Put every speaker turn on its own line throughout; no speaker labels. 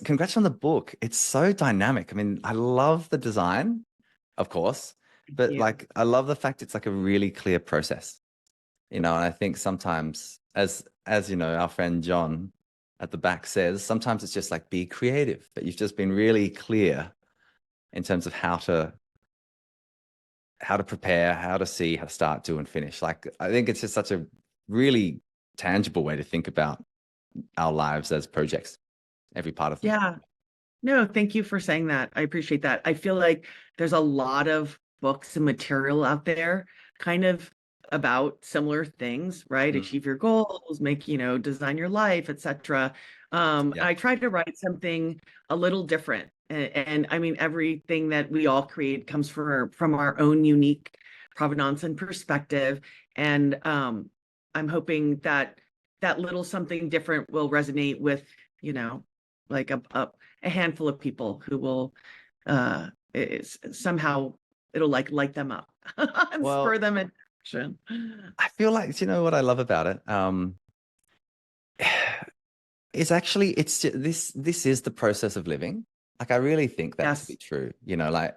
congrats on the book. It's so dynamic. I mean, I love the design, of course, but
Yeah.
like I love the fact it's like a really clear process, and I think sometimes as you know, our friend John at the back says, sometimes it's just like be creative, but you've just been really clear in terms of how to prepare, how to see, how to start, do, and finish. Like, I think it's just such a really tangible way to think about our lives as projects, every part of them.
Yeah. No, thank you for saying that. I appreciate that. I feel like there's a lot of books and material out there kind of about similar things, right?
Mm.
Achieve your goals, make, design your life, etc.
Yeah.
I tried to write something a little different. And I mean, everything that we all create comes from our own unique provenance and perspective. And I'm hoping that that little something different will resonate with, like a handful of people who will somehow it'll like light them up and spur
Well,
them in action.
I feel like, what I love about it? It's actually, this is the process of living. Like, I really think that to be
Yes,
true, like,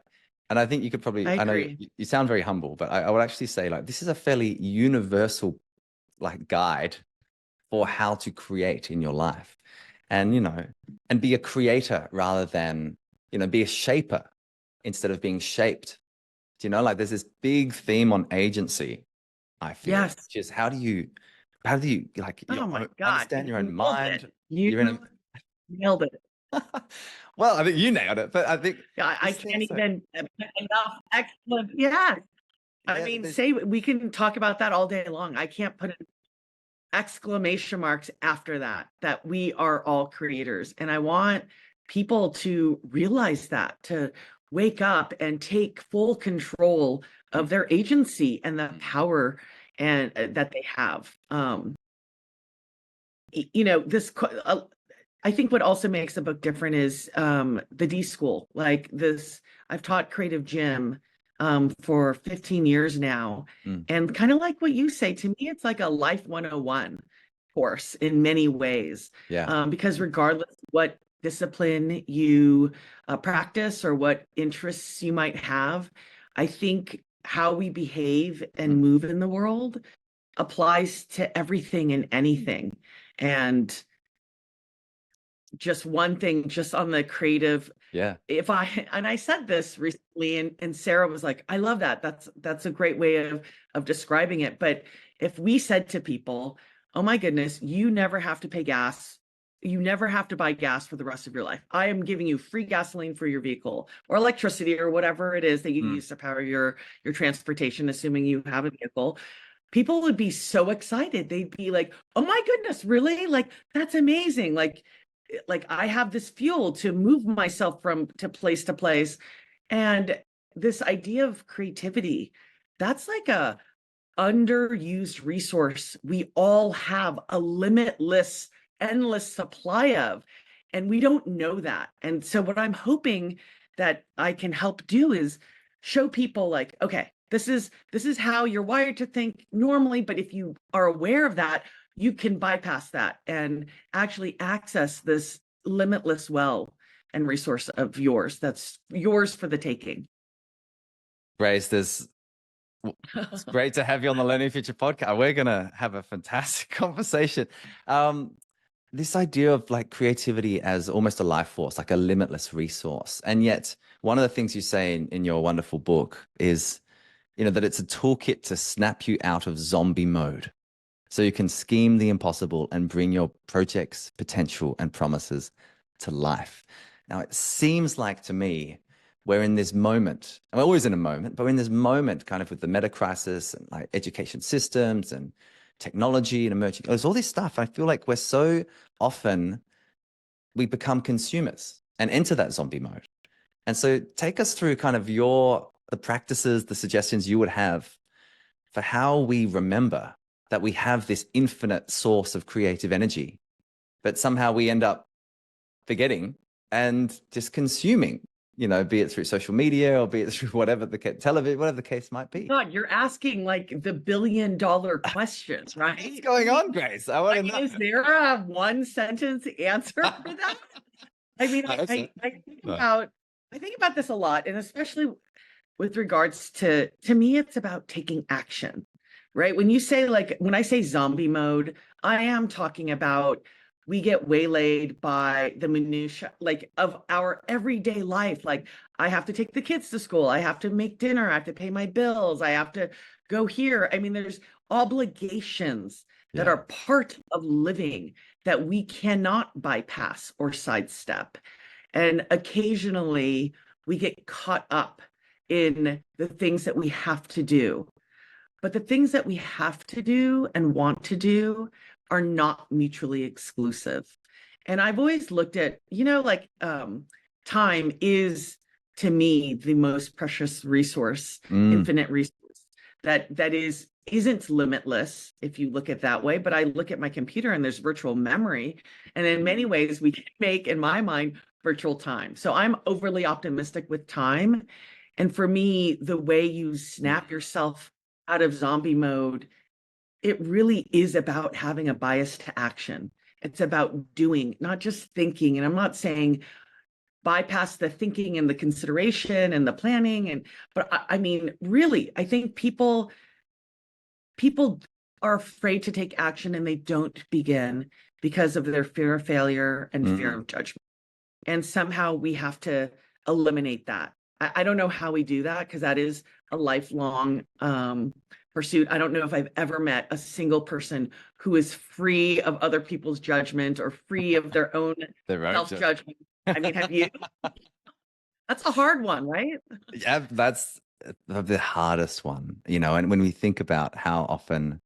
and I think you could probably,
I
I know
agree.
you sound very humble, but I would actually say, like, this is a fairly universal, like, guide for how to create in your life, and and be a creator rather than be a shaper instead of being shaped. Like, there's this big theme on agency, I feel,
Yes.
which is how do you like
Oh my God,
understand
you
your own
nailed it.
mind.
You
You're in
nailed it.
a well, I think you nailed it, but I think
Yeah, I
this
can't
seems so,
even enough excellent. Yes. I
yeah,
mean,
there's
say we can talk about that all day long. I can't put exclamation marks after that we are all creators, and I want people to realize that, to wake up and take full control of their agency and the power and that they have. This I think what also makes the book different is the D School. Like this, I've taught creative gym for 15 years now.
mm,
And kind of like what you say, to me, it's like a life 101 course in many ways.
yeah,
Because regardless what discipline you practice or what interests you might have, I think how we behave and
mm,
move in the world applies to everything and anything. And just one thing, just on the creative,
yeah,
and I said this recently, and Sarah was like, I love that. That's a great way of describing it. But if we said to people, oh my goodness, you never have to pay gas. You never have to buy gas for the rest of your life. I am giving you free gasoline for your vehicle or electricity or whatever it is that you
mm,
use to power your transportation, assuming you have a vehicle. People would be so excited. They'd be like, oh my goodness, really? Like, that's amazing. Like I have this fuel to move myself from to place. And this idea of creativity, that's like a underused resource we all have a limitless, endless supply of, and we don't know that. And so what I'm hoping that I can help do is show people like, okay, this is how you're wired to think normally, but if you are aware of that, you can bypass that and actually access this limitless well and resource of yours that's yours for the taking.
Grace, it's great to have you on the Learning Future podcast. We're gonna have a fantastic conversation. This idea of like creativity as almost a life force, like a limitless resource, and yet one of the things you say in your wonderful book is that it's a toolkit to snap you out of zombie mode so you can scheme the impossible and bring your projects, potential, and promises to life. Now, it seems like to me we're in this moment, and we're always in a moment, but we're in this moment kind of with the meta crisis and like education systems and technology and emerging, there's all this stuff. I feel like we're so often, we become consumers and enter that zombie mode. And so take us through kind of the practices, the suggestions you would have for how we remember that we have this infinite source of creative energy, but somehow we end up forgetting and just consuming, be it through social media or be it through whatever television, whatever the case might be.
God, you're asking like the $1 billion question, right?
What's going on, Grace? I want
I
to
mean,
know.
is there a one sentence answer for that? I mean,
I hope so.
I think
No.
about this a lot, and especially with regards to me, it's about taking action, right? When you say when I say zombie mode, I am talking about we get waylaid by the minutia of our everyday life. Like I have to take the kids to school, I have to make dinner, I have to pay my bills, I have to go here. I mean, there's obligations that
Yeah.
are part of living that we cannot bypass or sidestep. And occasionally we get caught up in the things that we have to do. But the things that we have to do and want to do are not mutually exclusive. And I've always looked at, time is to me the most precious resource,
Mm.
infinite resource that isn't limitless if you look at that way. But I look at my computer and there's virtual memory. And in many ways, we can make, in my mind, virtual time. So I'm overly optimistic with time. And for me, the way you snap yourself out of zombie mode, it really is about having a bias to action. It's about doing, not just thinking. And I'm not saying bypass the thinking and the consideration and the planning. But I mean, really, I think people are afraid to take action and they don't begin because of their fear of failure and fear of judgment. And somehow we have to eliminate that. I don't know how we do that because that is a lifelong pursuit. I don't know if I've ever met a single person who is free of other people's judgment or free of their own self-judgment. I mean, have you? That's a hard one, right?
Yeah, that's the hardest one, and when we think about how often,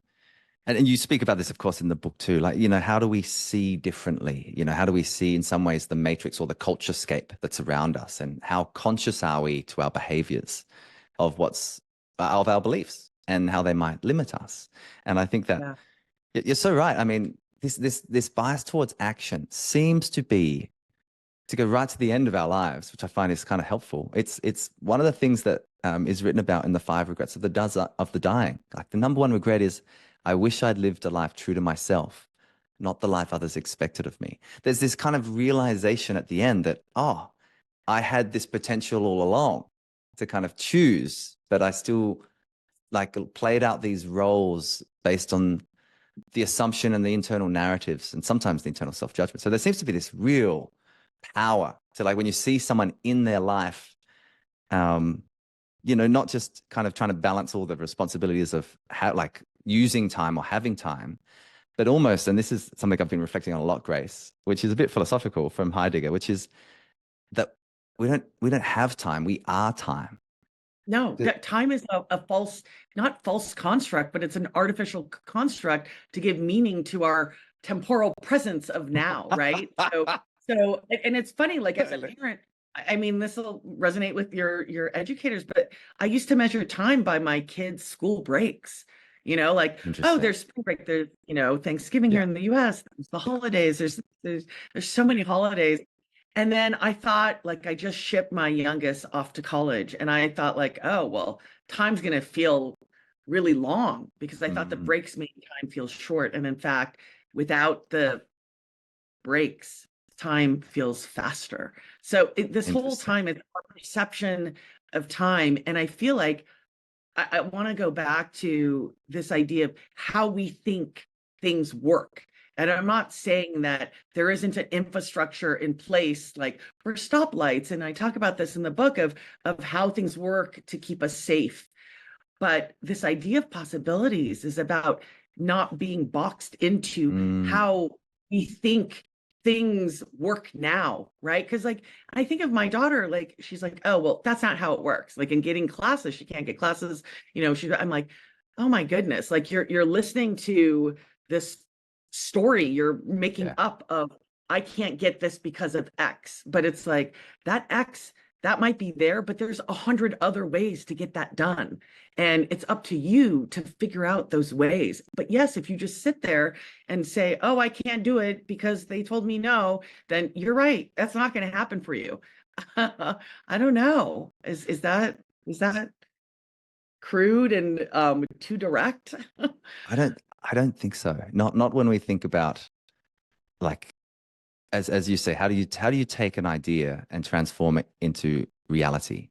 and you speak about this, of course, in the book too, how do we see differently? How do we see in some ways the matrix or the culture scape that's around us, and how conscious are we to our behaviors of of our beliefs and how they might limit us? And I think that you're so right. I mean, this bias towards action seems to be to go right to the end of our lives, which I find is kind of helpful. It's one of the things that is written about in the 5 regrets of the dying. Like the number one regret is, I wish I'd lived a life true to myself, not the life others expected of me. There's this kind of realization at the end that, oh, I had this potential all along to kind of choose, but I still played out these roles based on the assumption and the internal narratives and sometimes the internal self-judgment. So there seems to be this real power to when you see someone in their life, not just kind of trying to balance all the responsibilities of using time or having time, but almost, and this is something I've been reflecting on a lot, Grace, which is a bit philosophical from Heidegger, which is that we don't have time, we are time.
No, that time is a false, not false construct, but it's an artificial construct to give meaning to our temporal presence of now, right? So, and it's funny, as a parent, I mean, this will resonate with your educators, but I used to measure time by my kids' school breaks. Oh, there's spring break, there's Thanksgiving here in the US, there's the holidays, there's so many holidays. And then I thought, I just shipped my youngest off to college, and I thought, oh, well, time's going to feel really long because I thought the breaks made time feel short. And in fact, without the breaks, time feels faster. So this whole time, it's our perception of time. And I feel like I want to go back to this idea of how we think things work. And I'm not saying that there isn't an infrastructure in place, for stoplights. And I talk about this in the book of how things work to keep us safe. But this idea of possibilities is about not being boxed into how we think things work now, right? Because I think of my daughter, she's like, oh, well, that's not how it works. In getting classes, she can't get classes. I'm like, oh my goodness, you're listening to this story you're making up of, I can't get this because of X, but it's that X that might be there, but there's 100 other ways to get that done. And it's up to you to figure out those ways. But yes, if you just sit there and say, oh, I can't do it because they told me no, then you're right. That's not going to happen for you. I don't know. Is that crude and too direct?
I don't think so. Not when we think about as you say, how do you take an idea and transform it into reality?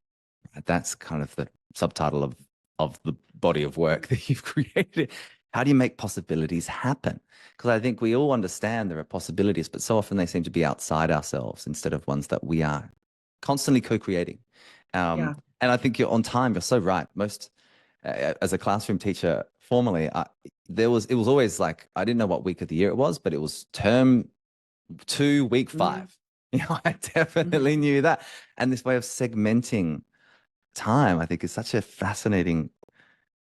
That's kind of the subtitle of the body of work that you've created. How do you make possibilities happen? Because I think we all understand there are possibilities, but so often they seem to be outside ourselves instead of ones that we are constantly co-creating.
Yeah.
And I think you're on time. You're so right. Most as a classroom teacher formerly, it was always like I didn't know what week of the year it was, but it was term 2, week 5. You know, I definitely knew that. And this way of segmenting time, I think, is such a fascinating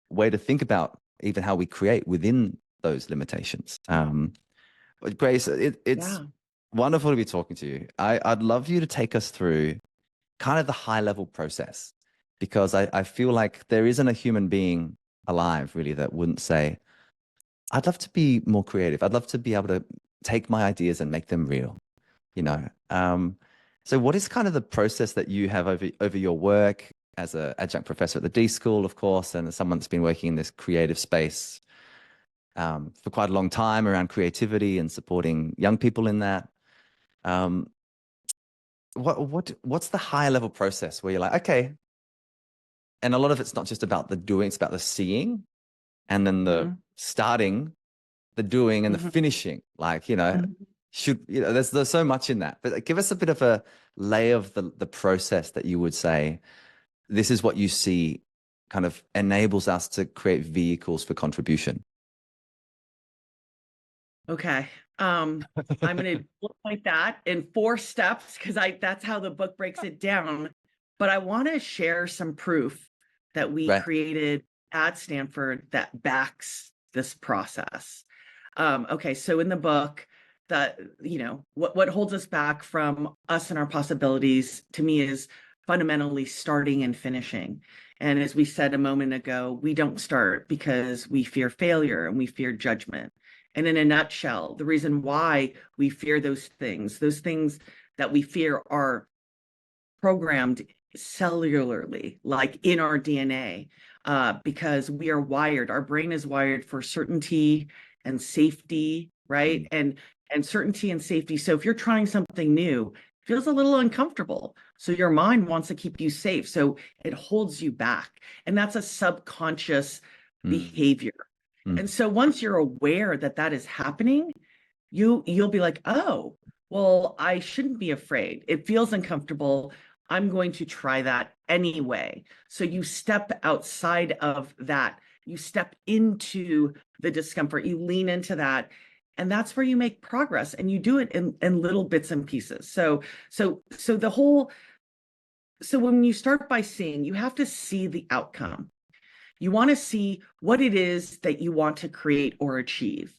way to think about even how we create within those limitations. But Grace, it's
Yeah.
wonderful to be talking to you. I'd love you to take us through kind of the high level process, because I feel like there isn't a human being alive really that wouldn't say, I'd love to be more creative. I'd love to be able to take my ideas and make them real, you know. So what is kind of the process that you have over your work as an adjunct professor at the D School, of course, and as someone that's been working in this creative space for quite a long time around creativity and supporting young people in that? What's the higher level process where you're like, okay, and a lot of it's not just about the doing, it's about the seeing and then the starting, the doing and the finishing. Like, you know, there's so much in that. But give us a bit of a lay of the process that you would say, this is what you see kind of enables us to create vehicles for contribution.
Okay. I'm going to point that in 4 steps because that's how the book breaks it down. But I want to share some proof that we
Right.
created at Stanford that backs this process. Okay, so in the book, that what holds us back from us and our possibilities to me is fundamentally starting and finishing. And as we said a moment ago, we don't start because we fear failure and we fear judgment. And in a nutshell, the reason why we fear those things that we fear are programmed cellularly, like in our DNA, because we are wired, our brain is wired for certainty and safety, right? And certainty and safety. So if you're trying something new, it feels a little uncomfortable. So your mind wants to keep you safe. So it holds you back. And that's a subconscious behavior. And so once you're aware that that is happening, you'll be like, oh, well, I shouldn't be afraid. It feels uncomfortable. I'm going to try that anyway. So you step outside of that. You step into the discomfort. You lean into that. And that's where you make progress. And you do it in little bits and pieces. So when you start by seeing, you have to see the outcome. You want to see what it is that you want to create or achieve.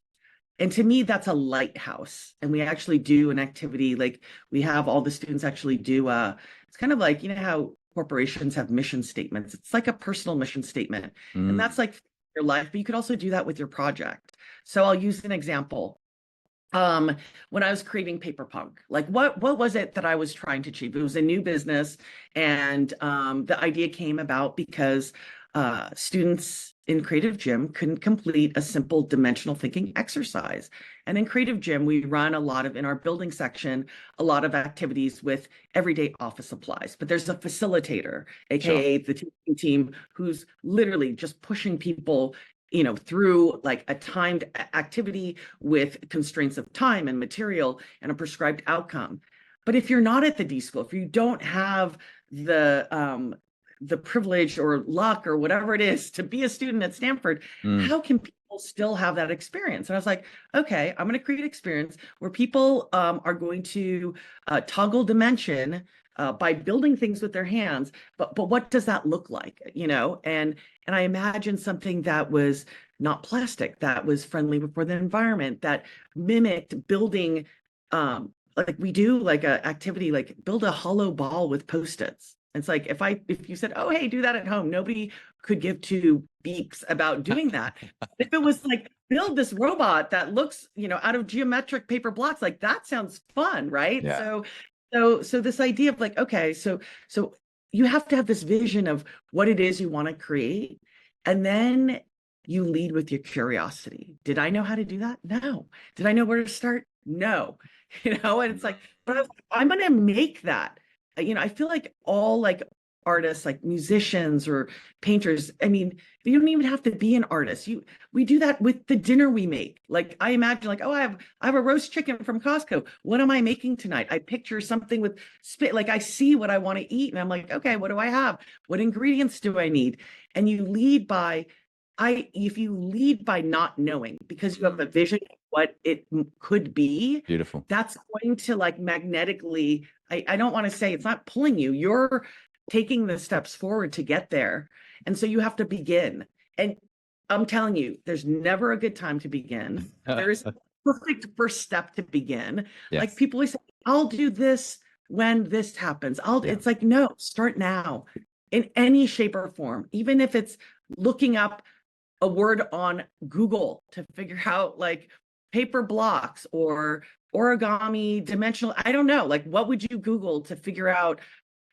And to me, that's a lighthouse. And we actually do an activity, like we have all the students actually do it's kind of like, you know how corporations have mission statements. It's like a personal mission statement. And that's like your life, but you could also do that with your project. So I'll use an example. When I was creating Paperpunk, like what was it that I was trying to achieve? It was a new business, and the idea came about because students in Creative Gym couldn't complete a simple dimensional thinking exercise. And in Creative Gym, we run in our building section, a lot of activities with everyday office supplies. But there's a facilitator, aka the teaching team, who's literally just pushing people through like a timed activity with constraints of time and material and a prescribed outcome. But if you're not at the D School, if you don't have the privilege or luck or whatever it is to be a student at Stanford, how can people still have that experience? And I was like, okay, I'm going to create an experience where people are going to toggle dimension by building things with their hands. But what does that look like? And I imagined something that was not plastic, that was friendly for the environment, that mimicked building like we do like a activity, like build a hollow ball with Post-its. It's like if you said, oh, hey, do that at home, nobody could give 2 beeps about doing that. If it was like build this robot that looks, out of geometric paper blocks, like that sounds fun, right?
Yeah.
So this idea of like, okay, so you have to have this vision of what it is you want to create, and then you lead with your curiosity. Did I know how to do that? No. Did I know where to start? No. And it's like, but I'm going to make that. I feel like all like artists, like musicians or painters, I mean, you don't even have to be an artist. We do that with the dinner we make. Like I imagine like, oh, I have a roast chicken from Costco. What am I making tonight? I picture something with spit, like I see what I want to eat and I'm like, okay, what do I have? What ingredients do I need? And you lead by if you lead by not knowing because you have a vision of what it could be,
Beautiful.
that's going to like magnetically, I don't want to say it's not pulling you, you're taking the steps forward to get there. And so you have to begin. And I'm telling you, there's never a good time to begin. There is a perfect first step to begin.
Yes.
Like people always say, I'll do this when this happens. It's like, no, start now in any shape or form, even if it's looking up a word on Google to figure out like paper blocks or origami, dimensional. I don't know. Like, what would you Google to figure out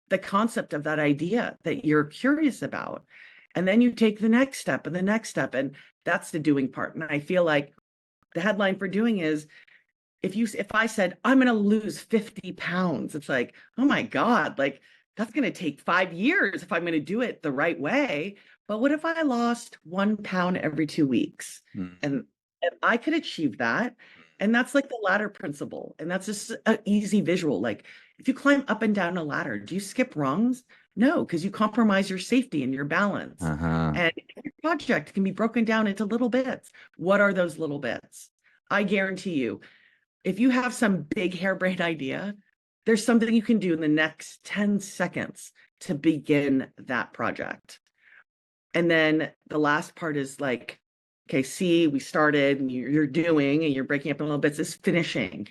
the concept of that idea that you're curious about? And then you take the next step and the next step. And that's the doing part. And I feel like the headline for doing is if I said, I'm going to lose 50 pounds, it's like, oh my God, like that's going to take 5 years if I'm going to do it the right way. But what if I lost 1 pound every 2 weeks? And I could achieve that. And that's like the ladder principle. And that's just an easy visual. Like if you climb up and down a ladder, do you skip rungs? No, because you compromise your safety and your balance. And your project can be broken down into little bits. What are those little bits? I guarantee you, if you have some big harebrained idea, there's something you can do in the next 10 seconds to begin that project. And then the last part is like, okay, see, we started and you're doing and you're breaking up in little bits, is finishing.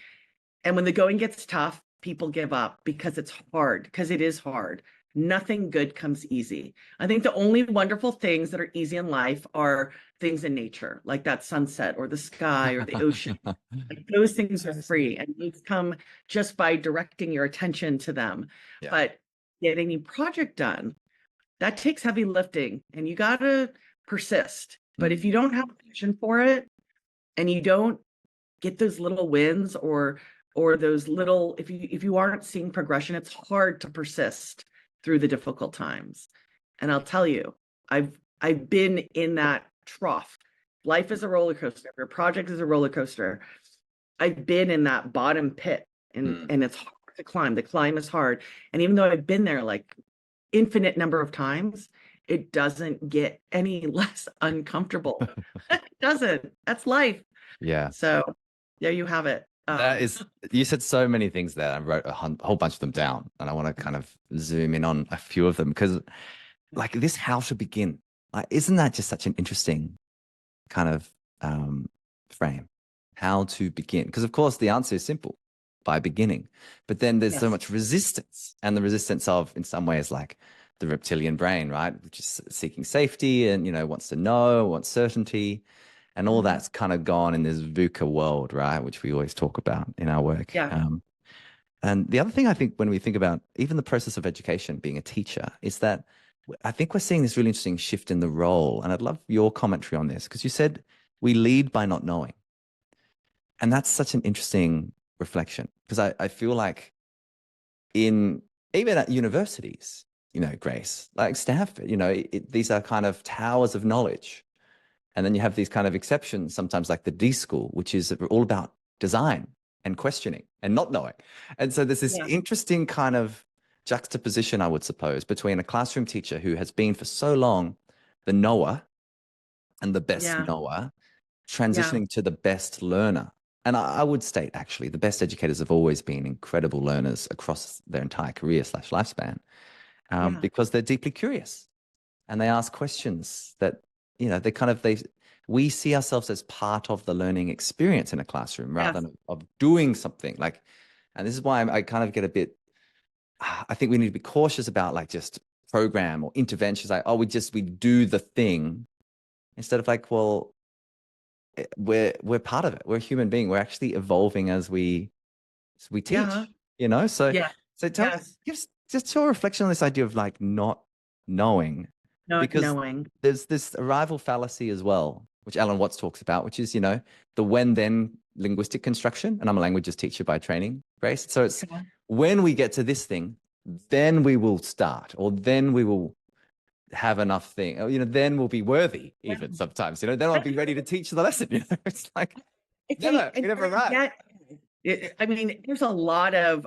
And when the going gets tough, people give up because it's hard, because it is hard. Nothing good comes easy. I think the only wonderful things that are easy in life are things in nature, like that sunset or the sky or the ocean. Like those things are free and these come just by directing your attention to them. But getting any project done, that takes heavy lifting and you got to persist. But if you don't have a vision for it and you don't get those little wins or those little, if you aren't seeing progression, it's hard to persist through the difficult times. And I'll tell you, I've been in that trough. Life is a roller coaster. Your project is a roller coaster. I've been in that bottom pit and it's hard to climb. The climb is hard. And even though I've been there like infinite number of times, it doesn't get any less uncomfortable. It doesn't. That's life.
Yeah.
So there you have it.
That is, you said so many things there. I wrote a whole bunch of them down and I want to kind of zoom in on a few of them because like this, how to begin, like, isn't that just such an interesting kind of frame, how to begin? Because of course the answer is simple, by beginning, but then there's so much resistance, and the resistance of, in some ways, like the reptilian brain, right? Which is seeking safety and, wants to know, wants certainty. And all that's kind of gone in this VUCA world, right? Which we always talk about in our work. And the other thing I think when we think about even the process of education, being a teacher, is that I think we're seeing this really interesting shift in the role. And I'd love your commentary on this, because you said we lead by not knowing. And that's such an interesting reflection, because I feel like even at universities, Grace, like Stanford, these are kind of towers of knowledge. And then you have these kind of exceptions, sometimes like the D School, which is all about design and questioning and not knowing. And so there's this interesting kind of juxtaposition, I would suppose, between a classroom teacher who has been for so long the knower and the best knower, transitioning to the best learner. And I would state, actually, the best educators have always been incredible learners across their entire career / lifespan, because they're deeply curious and they ask questions that, we see ourselves as part of the learning experience in a classroom rather than of doing something like, and this is why I kind of get a bit, I think we need to be cautious about like just program or interventions. Like, we do the thing, instead of like, well, we're part of it. We're a human being. We're actually evolving as we teach, so give just your reflection on this idea of like not knowing. Because there's this arrival fallacy as well, which Alan Watts talks about, which is, the when-then linguistic construction. And I'm a languages teacher by training, Grace. So it's when we get to this thing, then we will start, or then we will have enough thing, then we'll be worthy even sometimes, then I'll be ready to teach the lesson. It's like, you never arrive.
I mean, there's a lot of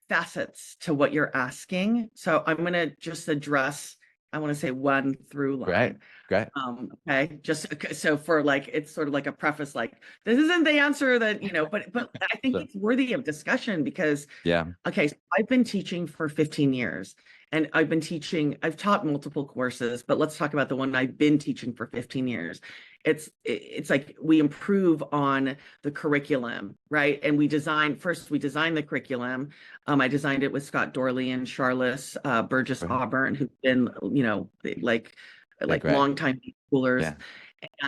facets to what you're asking. So I'm going to just address, I want to say one through line.
Great.
Okay. Just so for like, it's sort of like a preface, like this isn't the answer that, but I think it's worthy of discussion because, okay, so I've been teaching for 15 years and I've taught multiple courses, but let's talk about the one I've been teaching for 15 years. It's like we improve on the curriculum, right? And we design the curriculum. I designed it with Scott Dorley and Charles Burgess Auburn, who've been, like longtime schoolers.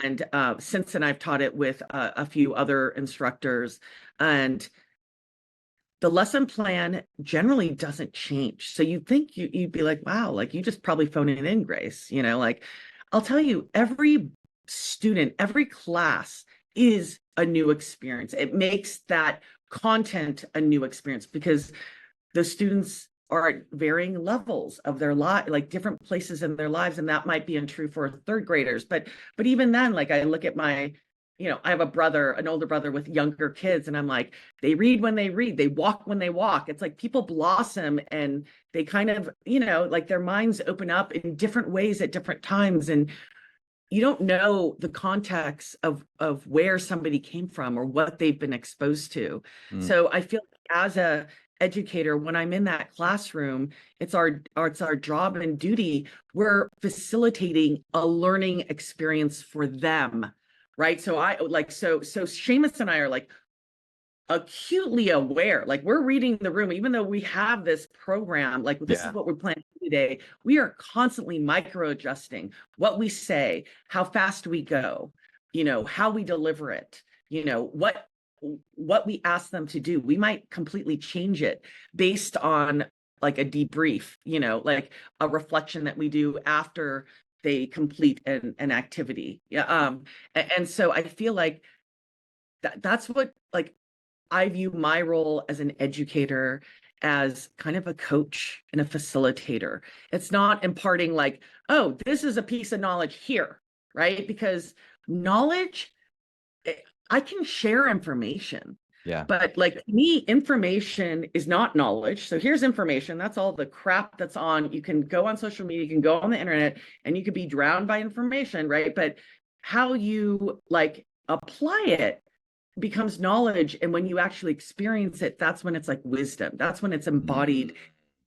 And since then, I've taught it with a few other instructors. And the lesson plan generally doesn't change. So you'd think you'd be like, wow, like you just probably phone it in, Grace. Like I'll tell you, every student, every class is a new experience. It makes that content a new experience because the students are at varying levels of their life, like different places in their lives. And that might be true for third graders. But even then, like I look at my, I have an older brother with younger kids, and I'm like, they read when they read, they walk when they walk. It's like people blossom and they kind of, like their minds open up in different ways at different times. And you don't know the context of where somebody came from or what they've been exposed to. So I feel like as a educator, when I'm in that classroom, it's our job and duty. We're facilitating a learning experience for them, right? So so Seamus and I are like acutely aware, like we're reading the room, even though we have this program, like this is what we're planning today. We are constantly micro adjusting what we say, how fast we go, how we deliver it, what we ask them to do. We might completely change it based on like a debrief, like a reflection that we do after they complete an activity. And so I feel like that's what, like, I view my role as an educator as kind of a coach and a facilitator. It's not imparting like, oh, this is a piece of knowledge here, right? Because knowledge, I can share information. But like me, information is not knowledge. So here's information. That's all the crap that's on. You can go on social media, you can go on the internet, and you could be drowned by information, right? But how you like apply it becomes knowledge. And when you actually experience it, that's when it's like wisdom. That's when it's embodied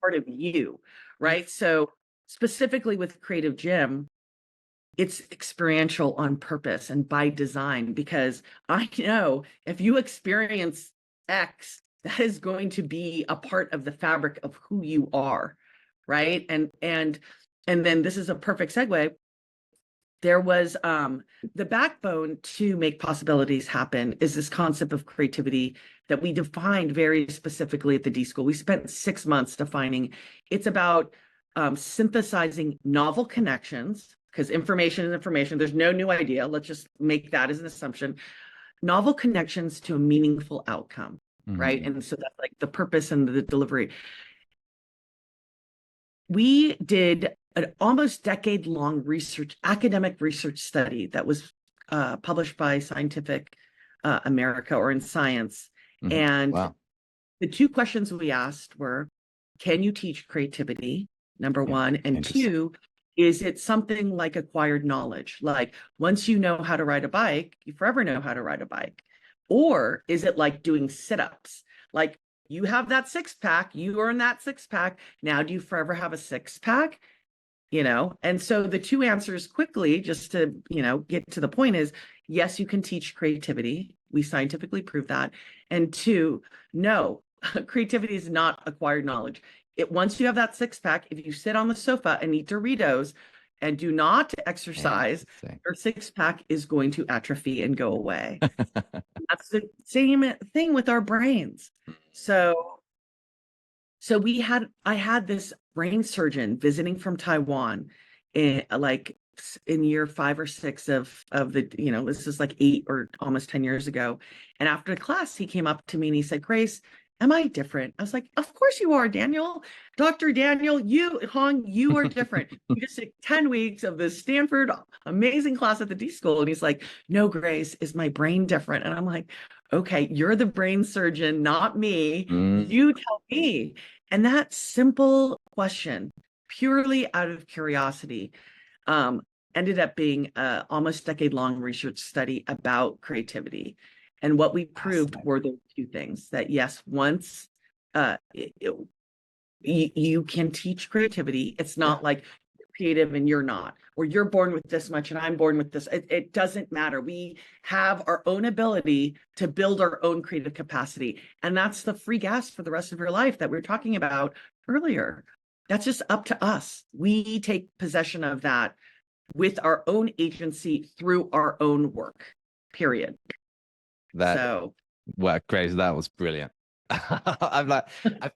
part of you, right? So specifically with Creative Gym, it's experiential on purpose and by design, because I know if you experience X, that is going to be a part of the fabric of who you are, right? And then this is a perfect segue. There was the backbone to make possibilities happen is this concept of creativity that we defined very specifically at the D School. We spent 6 months defining. It's about synthesizing novel connections, because information is information. There's no new idea. Let's just make that as an assumption. Novel connections to a meaningful outcome, right? And so that's like the purpose and the delivery. We did an almost decade-long academic research study that was published by Scientific America or in Science. And the two questions we asked were, can you teach creativity, number one, and two, is it something like acquired knowledge? Like once you know how to ride a bike, you forever know how to ride a bike. Or is it like doing sit-ups? Like you have that six-pack, you earn that six-pack. Now do you forever have a six-pack? And so the two answers quickly, just to, get to the point, is yes, you can teach creativity. We scientifically prove that. And two, no, creativity is not acquired knowledge. Once you have that six-pack, if you sit on the sofa and eat Doritos and do not exercise, your six-pack is going to atrophy and go away. That's the same thing with our brains. So I had this brain surgeon visiting from Taiwan, like in year 5 or 6 of the, this is like 8 or almost 10 years ago. And after the class, he came up to me and he said, Grace, am I different? I was like, of course you are, Daniel. Dr. Daniel, Hong, you are different. You just took 10 weeks of this Stanford amazing class at the D School. And he's like, no, Grace, is my brain different? And I'm like, okay, you're the brain surgeon, not me. You tell me. And that simple question, purely out of curiosity, ended up being a almost decade-long research study about creativity. And what we proved were those two things: that yes, once you can teach creativity, it's not like you're creative and you're not, or you're born with this much and I'm born with this. It doesn't matter. We have our own ability to build our own creative capacity. And that's the free gas for the rest of your life that we were talking about earlier. That's just up to us. We take possession of that with our own agency through our own work, period.
Well, Grace, that was brilliant. I've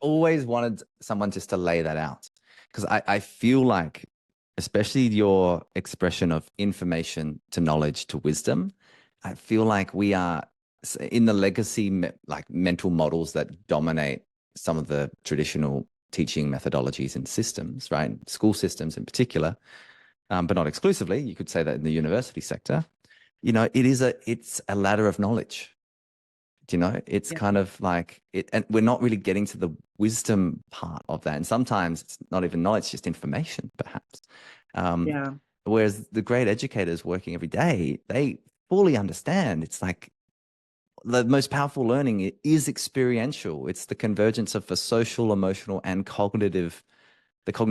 always wanted someone just to lay that out, because I feel like, especially your expression of information to knowledge to wisdom, I feel like we are in the legacy, like mental models that dominate some of the traditional teaching methodologies and systems, right? School systems in particular. But not exclusively. You could say that in the university sector, it's a ladder of knowledge. It's kind of like it, and we're not really getting to the wisdom part of that. And sometimes it's not even knowledge, just information, perhaps. Whereas the great educators working every day, they fully understand. It's like the most powerful learning is experiential. It's the convergence of the social, emotional, and the cognitive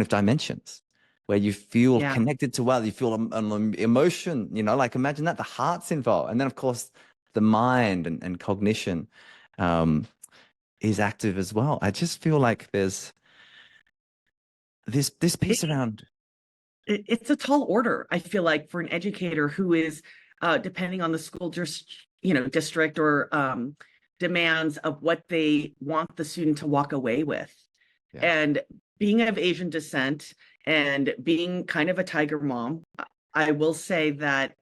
dimensions, where you feel connected to you feel an emotion, like imagine that the heart's involved. And then of course the mind and cognition is active as well. I just feel like there's this piece around.
It's a tall order, I feel like, for an educator who is, depending on the school district or demands of what they want the student to walk away with. And being of Asian descent and being kind of a tiger mom, I will say that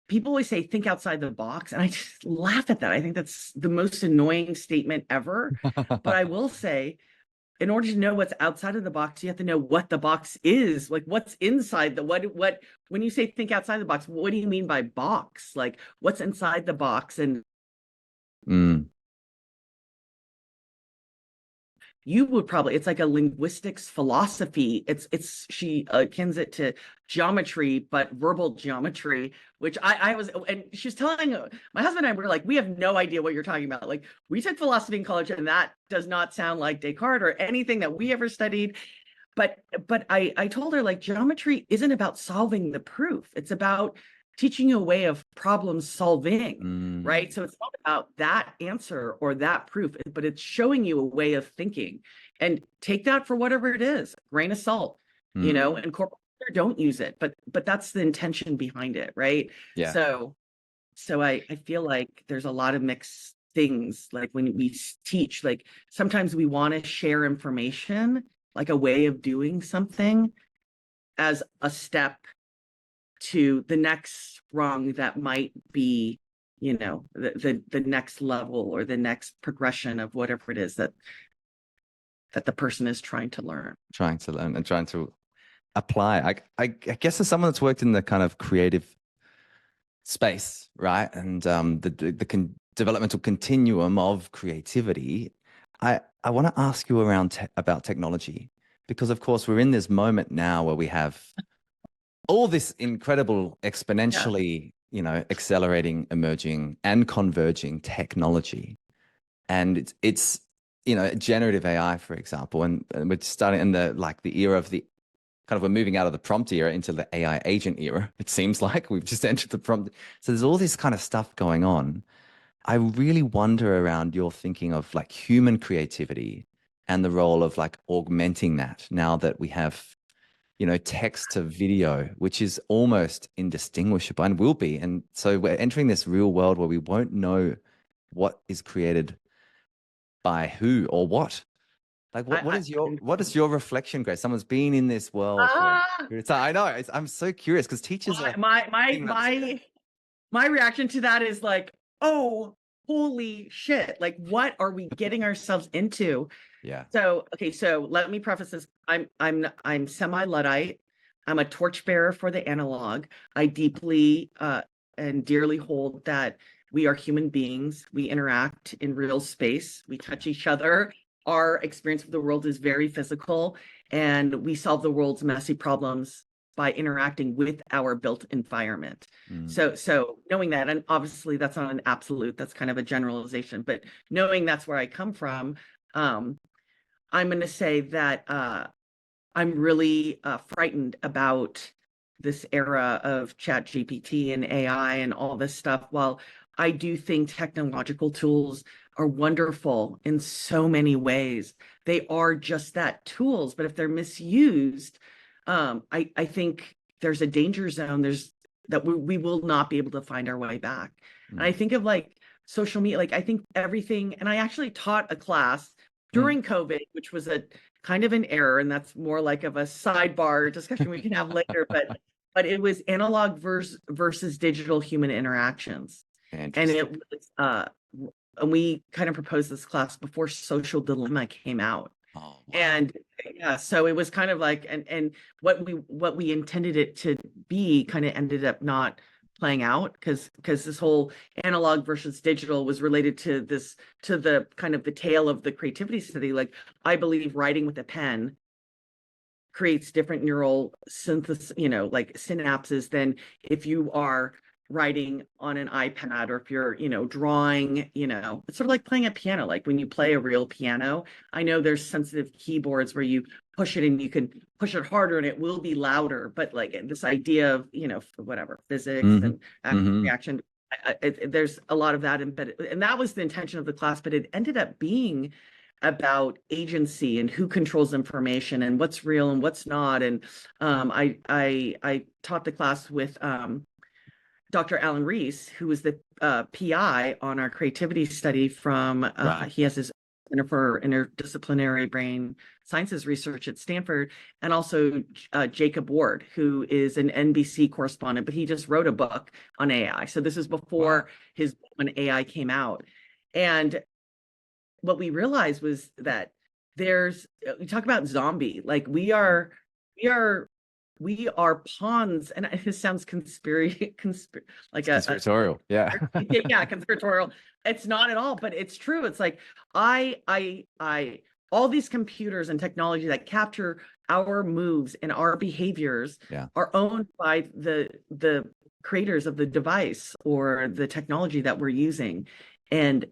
people always say, think outside the box. And I just laugh at that. I think that's the most annoying statement ever. But I will say, in order to know what's outside of the box, you have to know what the box is, like what's inside when you say think outside the box, what do you mean by box? Like what's inside the box? And you would probably, it's like a linguistics philosophy. She akins it to geometry, but verbal geometry, which I was, and she's telling my husband and I, were like, we have no idea what you're talking about. Like we took philosophy in college and that does not sound like Descartes or anything that we ever studied. But I told her, like, geometry isn't about solving the proof. It's about teaching you a way of problem solving, right? So it's not about that answer or that proof, but it's showing you a way of thinking. And take that for whatever it is, grain of salt, and corporate don't use it, but that's the intention behind it, right?
Yeah.
So I feel like there's a lot of mixed things. Like when we teach, like sometimes we want to share information, like a way of doing something, as a step to the next rung that might be, the next level or the next progression of whatever it is that the person is trying to learn
And trying to apply. I guess as someone that's worked in the kind of creative space, right, and the developmental continuum of creativity, I want to ask you about technology, because of course we're in this moment now where we have all this incredible, exponentially, accelerating, emerging, and converging technology, and it's generative AI, for example, and we're starting in the era of the kind of, we're moving out of the prompt era into the AI agent era. It seems like we've just entered the prompt. So there's all this kind of stuff going on. I really wonder around your thinking of like human creativity and the role of like augmenting that now that we have text to video, which is almost indistinguishable and will be. And so we're entering this real world where we won't know what is created by who or what. Like
I,
what is your reflection, Grace? Someone's been in this world for a
ah,
period of time. I know. I'm so curious because teachers
my
are
my my
thinking about this.
my my reaction to that is like, oh, holy shit! Like, what are we getting ourselves into?
Yeah.
So, okay, so let me preface this. I'm semi-Luddite. I'm a torchbearer for the analog. I deeply and dearly hold that we are human beings. We interact in real space. We touch each other. Our experience of the world is very physical, and we solve the world's messy problems by interacting with our built environment. So knowing that, and obviously that's not an absolute, that's kind of a generalization, but knowing that's where I come from, I'm going to say that I'm really frightened about this era of chat GPT and AI and all this stuff. While I do think technological tools are wonderful in so many ways, they are just that, tools. But if they're misused, I think there's a danger zone. There's that we will not be able to find our way back. And I think of like social media, like I think everything, and I actually taught a class during COVID, which was a kind of an error, and that's more like of a sidebar discussion we can have later. But it was analog versus digital human interactions, and
Interesting.
it was and we kind of proposed this class before Social Dilemma came out.
Oh, wow.
And yeah, so it was kind of like, and what we intended it to be kind of ended up not playing out, because this whole analog versus digital was related to this, to the kind of the tale of the creativity study. Like, I believe writing with a pen creates different neural synthesis, like synapses, than if you are writing on an iPad, or if you're, drawing, it's sort of like playing a piano. Like when you play a real piano, I know there's sensitive keyboards where you push it and you can push it harder and it will be louder. But like this idea of, whatever, physics and reaction, there's a lot of that embedded. And that was the intention of the class, but it ended up being about agency and who controls information and what's real and what's not. And I taught the class with Dr. Alan Reese, who was the PI on our creativity study from, he has his Center for Interdisciplinary Brain Sciences Research at Stanford, and also Jacob Ward, who is an NBC correspondent, but he just wrote a book on AI. So this is before his, when AI came out. And what we realized was that we talk about zombie, like we are pawns, and this sounds like
conspiratorial. Yeah.
yeah, conspiratorial. It's not at all, but it's true. It's like I all these computers and technology that capture our moves and our behaviors are owned by the creators of the device or the technology that we're using, and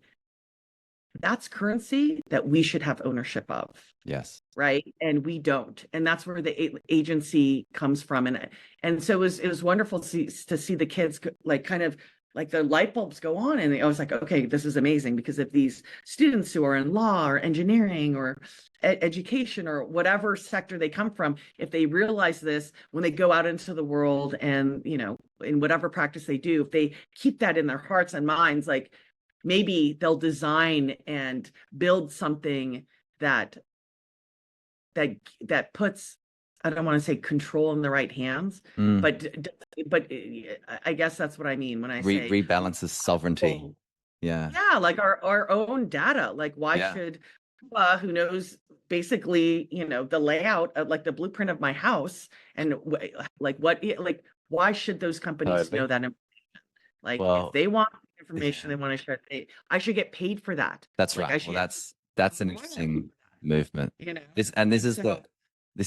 that's currency that we should have ownership of.
Yes.
Right. And we don't. And that's where the agency comes from. And so it was wonderful to see the kids like kind of like the light bulbs go on. And I was like, okay, this is amazing, because if these students who are in law or engineering or education or whatever sector they come from, if they realize this when they go out into the world and, in whatever practice they do, if they keep that in their hearts and minds, like maybe they'll design and build something that puts, I don't want to say control in the right hands, but I guess that's what I mean when I say
rebalances sovereignty. Yeah.
Yeah, like our own data. Like, why should who knows basically, the layout of like the blueprint of my house, and why should those companies know that information? Like, if they want information, they want to share it, I should get paid for that.
That's
like,
right. Well, that's an interesting movement. This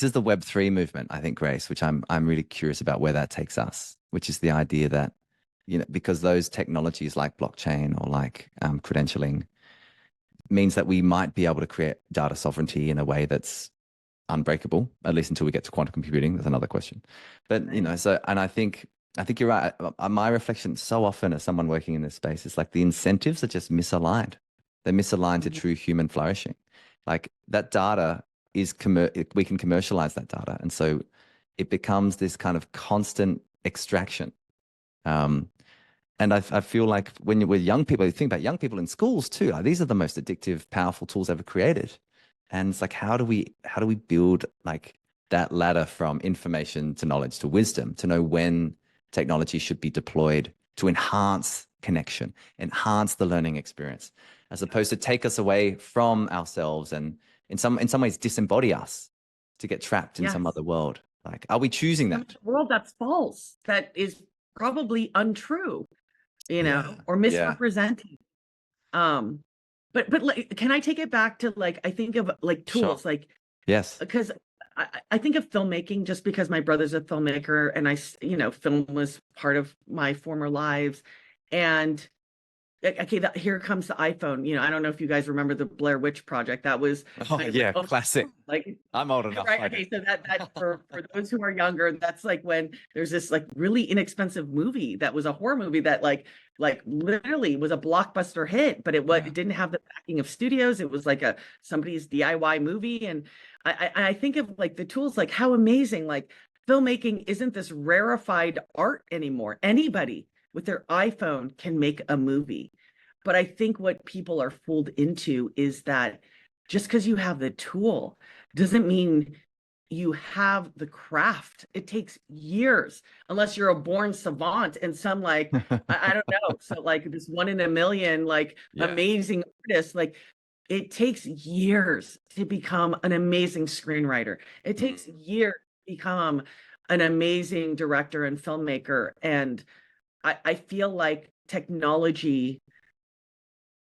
is the Web3 movement, I think, Grace, which I'm really curious about where that takes us, which is the idea that, because those technologies like blockchain or like credentialing means that we might be able to create data sovereignty in a way that's unbreakable, at least until we get to quantum computing. That's another question. But, and I think you're right. My reflection so often as someone working in this space is like the incentives are just misaligned. They're misaligned to true human flourishing. Like that data is, we can commercialize that data. And so it becomes this kind of constant extraction. And I feel like when you're with young people, you think about young people in schools too, these are the most addictive, powerful tools ever created. And it's like, how do we build like that ladder from information to knowledge to wisdom, to know when technology should be deployed to enhance connection, enhance the learning experience, as opposed to take us away from ourselves and in some ways disembody us to get trapped in some
Yes.
other world. Like, are we choosing that?
A world that's false, that is probably untrue, you know, or misrepresented. But like, can I take it back to like, I think of like
Sure.
tools, like,
Yes.
because I think of filmmaking just because my brother's a filmmaker and you know, film was part of my former lives. And okay, here comes the iPhone. You know, I don't know if you guys remember the Blair Witch Project. That was
Oh
kind of
yeah,
like, oh,
classic.
like
I'm old enough.
right. Okay, so that for those who are younger, that's like when there's this like really inexpensive movie that was a horror movie that like literally was a blockbuster hit, but it didn't have the backing of studios. It was like somebody's DIY movie, and I think of like the tools, like how amazing, like filmmaking isn't this rarefied art anymore. Anybody with their iPhone can make a movie. But I think what people are fooled into is that just because you have the tool doesn't mean you have the craft. It takes years, unless you're a born savant and some like, I don't know. So like this one in a million, like amazing artist, like it takes years to become an amazing screenwriter. It takes years to become an amazing director and filmmaker. And I feel like technology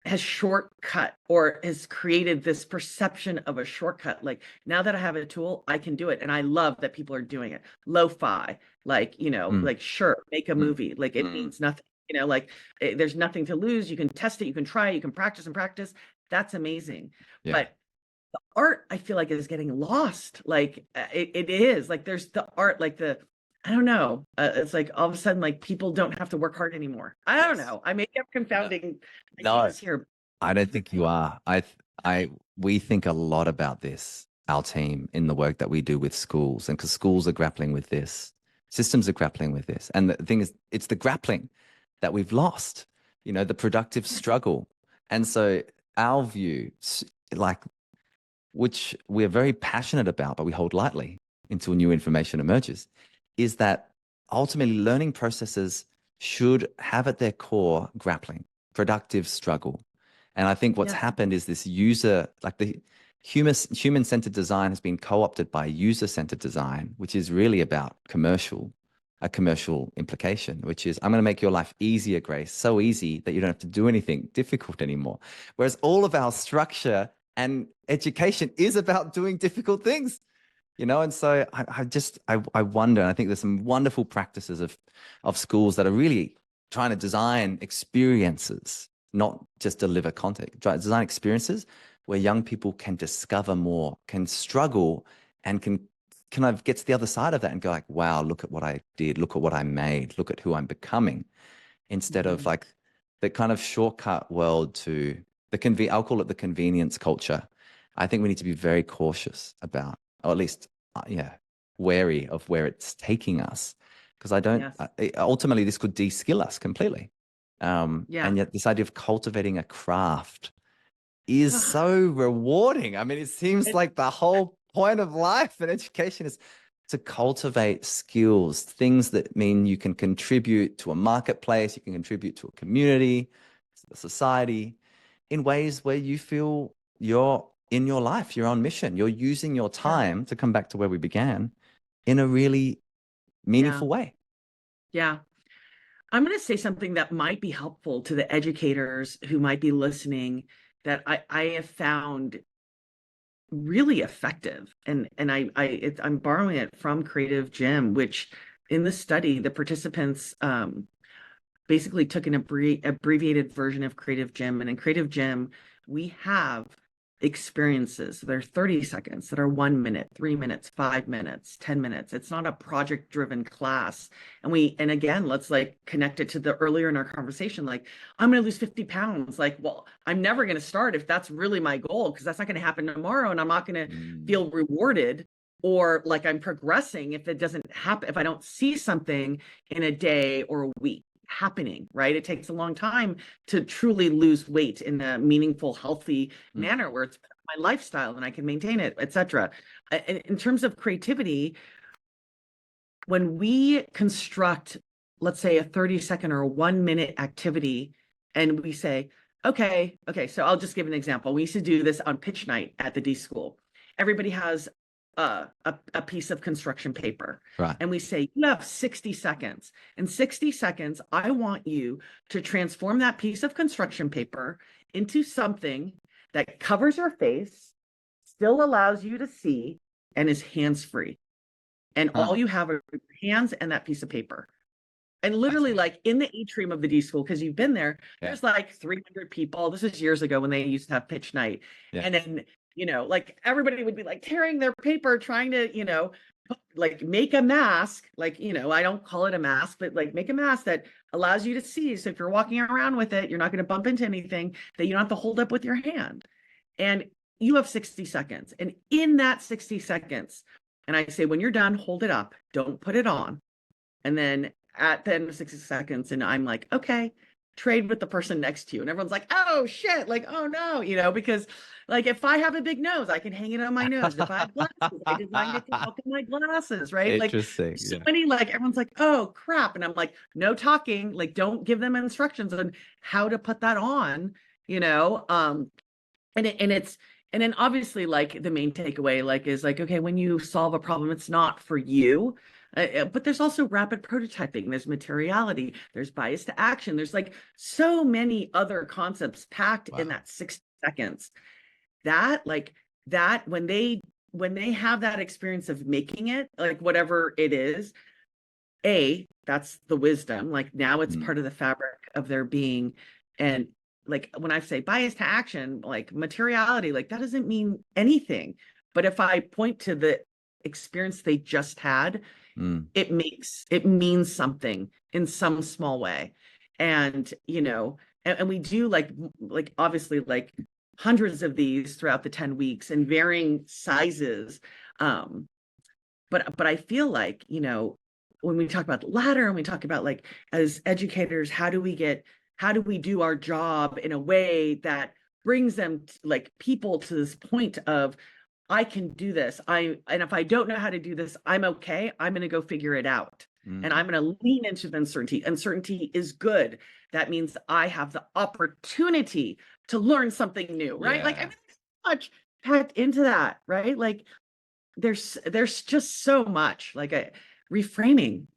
has shortcut or has created this perception of a shortcut. Like now that I have a tool, I can do it. And I love that people are doing it. Lo-fi, like, you know, like sure, make a movie. Like it means nothing, you know, like there's nothing to lose. You can test it, you can try it, you can practice and practice. That's amazing. But the art, I feel like, is getting lost. Like it is like there's the art, like I don't know. It's like all of a sudden, like people don't have to work hard anymore. I don't know. I may have confounding ideas here.
I don't think you are. We think a lot about this, our team, in the work that we do with schools, and because schools are grappling with this, systems are grappling with this. And the thing is, it's the grappling that we've lost, you know, the productive struggle. And so our view, like, which we're very passionate about, but we hold lightly until new information emerges, is that ultimately learning processes should have at their core grappling, productive struggle. And I think what's happened is this user, like the human-centered design has been co-opted by user-centered design, which is really about a commercial implication, which is, I'm going to make your life easier, Grace, so easy that you don't have to do anything difficult anymore. Whereas all of our structure and education is about doing difficult things, you know? And so I wonder, and I think there's some wonderful practices of schools that are really trying to design experiences, not just deliver content, design experiences where young people can discover more, can struggle, and can kind of get to the other side of that and go like, wow, look at what I did, look at what I made, look at who I'm becoming, instead of like the kind of shortcut world to I'll call it the convenience culture. I think we need to be very cautious about, or at least, wary of where it's taking us. Because ultimately this could de-skill us completely. And yet this idea of cultivating a craft is so rewarding. I mean, it seems like the whole point of life and education is to cultivate skills, things that mean you can contribute to a marketplace, you can contribute to a community, to the society, in ways where you feel you're in your life, you're on mission, you're using your time, to come back to where we began, in a really meaningful way.
Yeah. I'm going to say something that might be helpful to the educators who might be listening, that I have found really effective. And I'm borrowing it from Creative Gym, which in the study, the participants basically took an abbreviated version of Creative Gym. And in Creative Gym, we have experiences. They're 30 seconds that are 1 minute, 3 minutes, 5 minutes, 10 minutes. It's not a project driven class. And again, let's like connect it to the earlier in our conversation, like, I'm going to lose 50 pounds. Like, well, I'm never going to start if that's really my goal, because that's not going to happen tomorrow. And I'm not going to feel rewarded or like I'm progressing if it doesn't happen, if I don't see something in a day or a week happening, right? It takes a long time to truly lose weight in a meaningful, healthy manner where it's my lifestyle and I can maintain it, etc. In terms of creativity, when we construct, let's say, a 30-second or a 1-minute activity, and we say, okay, so I'll just give an example. We used to do this on pitch night at the D School. Everybody has a piece of construction paper.
Right.
And we say, you have 60 seconds. In 60 seconds, I want you to transform that piece of construction paper into something that covers your face, still allows you to see, and is hands-free. And all you have are your hands and that piece of paper. And literally, like in the atrium of the D School, because you've been there, there's like 300 people. This is years ago when they used to have pitch night. And then, like everybody would be like tearing their paper, trying to, like make a mask, like, I don't call it a mask, but like make a mask that allows you to see. So if you're walking around with it, you're not going to bump into anything that you don't have to hold up with your hand. And you have 60 seconds. And in that 60 seconds, and I say, when you're done, hold it up, don't put it on. And then at the end of 60 seconds, and I'm like, okay, trade with the person next to you. And everyone's like, oh shit, like, oh no, because like if I have a big nose, I can hang it on my nose. If I have glasses, I designed it to help in my glasses, right?
Interesting.
Like so many, like everyone's like, oh crap. And I'm like, no talking, like don't give them instructions on how to put that on, and then obviously like the main takeaway like is like, okay, when you solve a problem, it's not for you. But there's also rapid prototyping, there's materiality, there's bias to action, there's like so many other concepts packed in that 60 seconds that when they have that experience of making it, like whatever it is, that's the wisdom, like now it's part of the fabric of their being. And like when I say bias to action, like materiality, like that doesn't mean anything. But if I point to the experience they just had, it means something in some small way. And, and we do like obviously like hundreds of these throughout the 10 weeks in varying sizes. But I feel like, when we talk about the ladder and we talk about like as educators, how do we do our job in a way that brings them like people to this point of, I can do this. And if I don't know how to do this, I'm okay. I'm going to go figure it out. And I'm going to lean into the uncertainty. Uncertainty is good. That means I have the opportunity to learn something new, right? Like, I mean, there's so much packed into that, right? Like there's just so much, like a reframing,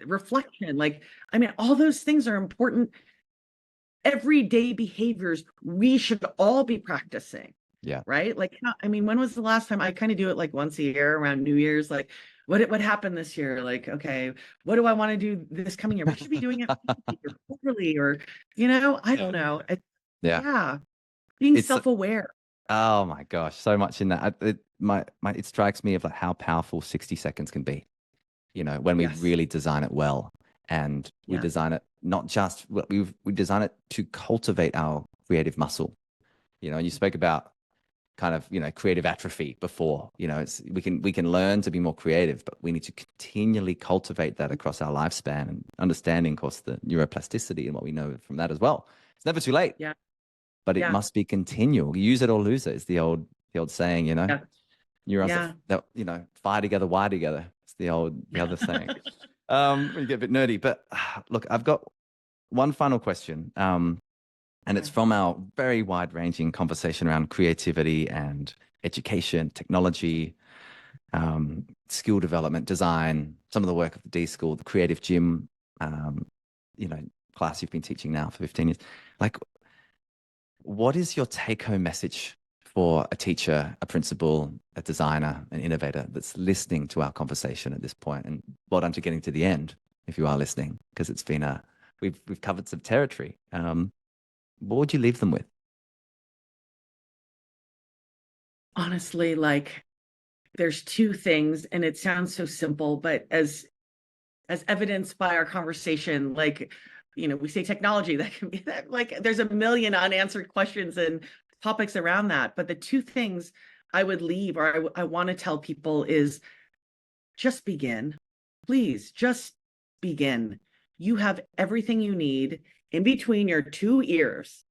reflection. Like, I mean, all those things are important everyday behaviors we should all be practicing. Right. Like, I mean, when was the last time? I kind of do it like once a year around New Year's, like what happened this year? Like, okay, what do I want to do this coming year? We should be doing it quarterly or, I don't know. Being self-aware.
Oh my gosh, so much in that. It strikes me of like how powerful 60 seconds can be, when we really design it well. And we design it not just, we design it to cultivate our creative muscle, and you spoke about kind of, creative atrophy before, we can learn to be more creative, but we need to continually cultivate that across our lifespan, and understanding, of course, the neuroplasticity and what we know from that as well. It's never too late, but it must be continual. Use it or lose it. It's the old saying, neurons that, fire together, wire together. It's the other saying. We get a bit nerdy, but look, I've got one final question. And it's from our very wide-ranging conversation around creativity and education, technology, skill development, design, some of the work of the D School, the creative gym, class you've been teaching now for 15 years. Like, what is your take-home message for a teacher, a principal, a designer, an innovator that's listening to our conversation at this point? And well done to getting to the end, if you are listening, because it's been we've covered some territory. What would you leave them with?
Honestly, like there's two things, and it sounds so simple, but as evidenced by our conversation, like, we say technology, that can be that, like there's a million unanswered questions and topics around that. But the two things I would leave, or I want to tell people, is just begin. Please just begin. You have everything you need in between your two ears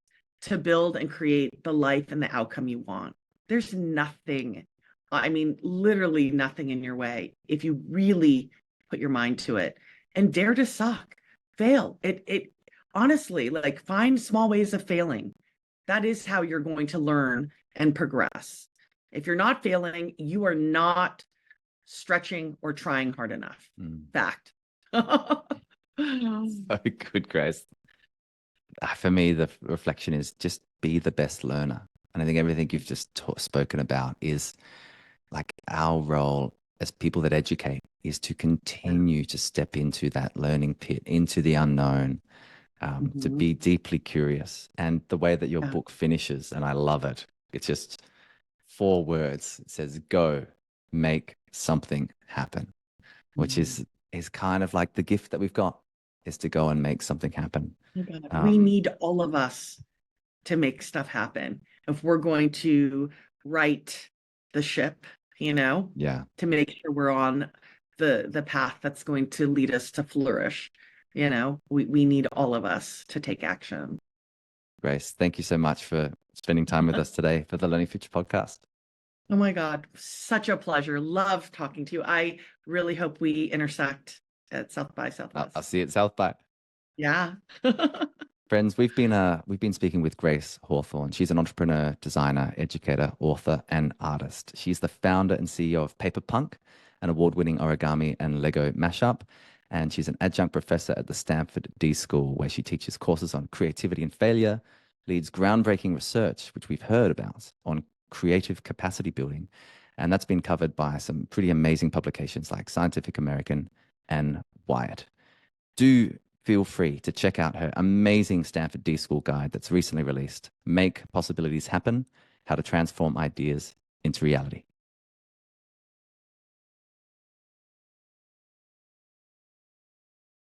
to build and create the life and the outcome you want. there's nothing, I mean, literally nothing in your way if you really put your mind to it and dare to suck, fail. It honestly, like, find small ways of failing. That is how you're going to learn and progress. If you're not failing, you are not stretching or trying hard enough. Fact.
So good, Grace. For me, the reflection is just be the best learner. And I think everything you've just spoken about is like our role as people that educate is to continue to step into that learning pit, into the unknown, to be deeply curious. And the way that your book finishes, and I love it, it's just 4 words. It says, go make something happen, which is kind of like the gift that we've got, is to go and make something happen.
We need all of us to make stuff happen if we're going to right the ship, to make sure we're on the path that's going to lead us to flourish. We need all of us to take action.
Grace, thank you so much for spending time with us today for the Learning Future podcast.
Oh my God, such a pleasure. Love talking to you. I really hope we intersect at South by Southwest.
I'll see you at South by.
Yeah.
Friends, we've been speaking with Grace Hawthorne. She's an entrepreneur, designer, educator, author, and artist. She's the founder and CEO of Paperpunk, an award-winning origami and Lego mashup. And she's an adjunct professor at the Stanford D School, where she teaches courses on creativity and failure, leads groundbreaking research, which we've heard about, on creative capacity building. And that's been covered by some pretty amazing publications like Scientific American and Wired. Do feel free to check out her amazing Stanford D School guide that's recently released, Make Possibilities Happen: How to Transform Ideas into Reality.